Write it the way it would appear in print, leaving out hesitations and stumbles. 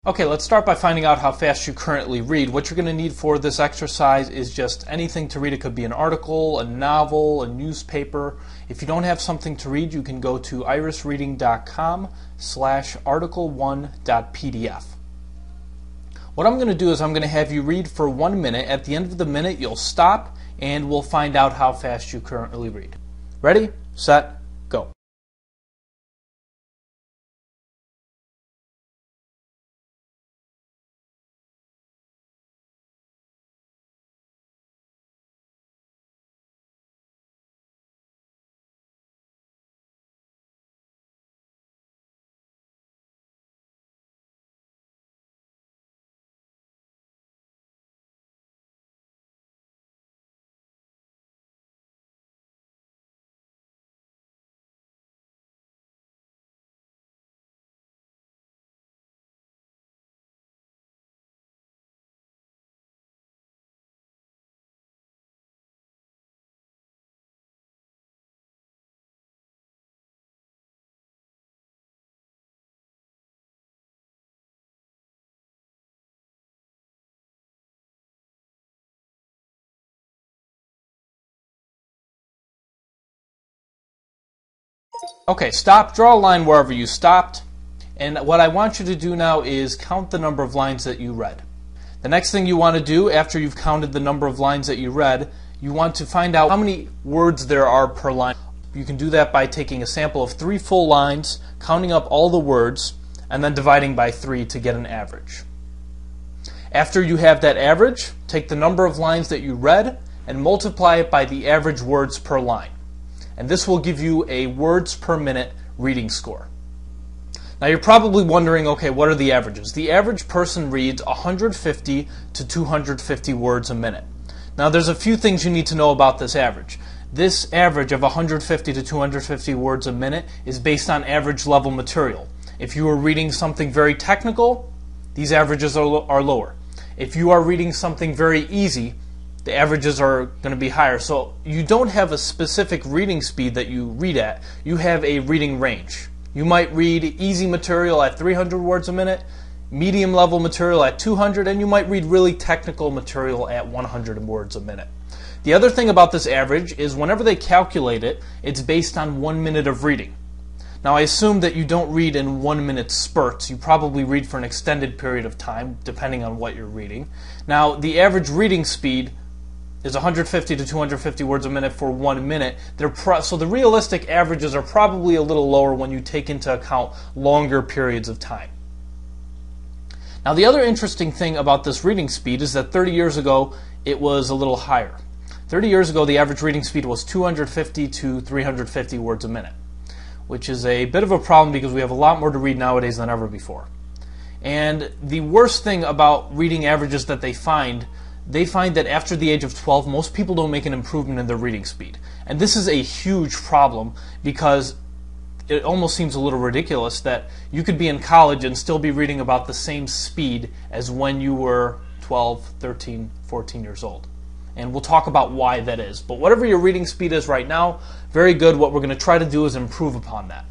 Okay, let's start by finding out how fast you currently read. What you're going to need for this exercise is just anything to read. It could be an article, a novel, a newspaper. If you don't have something to read, you can go to irisreading.com/article1.pdf. What I'm going to do is I'm going to have you read for 1 minute. At the end of the minute, you'll stop and we'll find out how fast you currently read. Ready, set, go. Okay, stop, draw a line wherever you stopped, and what I want you to do now is count the number of lines that you read. The next thing you want to do after you've counted the number of lines that you read, you want to find out how many words there are per line. You can do that by taking a sample of 3 full lines, counting up all the words, and then dividing by 3 to get an average. After you have that average, take the number of lines that you read and multiply it by the average words per line. And this will give you a words per minute reading score. Now you're probably wondering, okay, what are the averages? The average person reads 150 to 250 words a minute. Now there's a few things you need to know about this average. This average of 150 to 250 words a minute is based on average level material. If you are reading something very technical, these averages are lower. If you are reading something very easy, the averages are going to be higher. So you don't have a specific reading speed that you read at. You have a reading range. You might read easy material at 300 words a minute, medium level material at 200, and you might read really technical material at 100 words a minute. The other thing about this average is whenever they calculate it, it's based on 1 minute of reading. Now I assume that you don't read in 1 minute spurts. You probably read for an extended period of time, depending on what you're reading. Now the average reading speed is 150 to 250 words a minute for 1 minute. So the realistic averages are probably a little lower when you take into account longer periods of time. Now the other interesting thing about this reading speed is that 30 years ago it was a little higher. 30 years ago the average reading speed was 250 to 350 words a minute, which is a bit of a problem because we have a lot more to read nowadays than ever before. And the worst thing about reading averages that they find that after the age of 12, most people don't make an improvement in their reading speed. And this is a huge problem because it almost seems a little ridiculous that you could be in college and still be reading about the same speed as when you were 12, 13, 14 years old. And we'll talk about why that is. But whatever your reading speed is right now, very good. What we're going to try to do is improve upon that.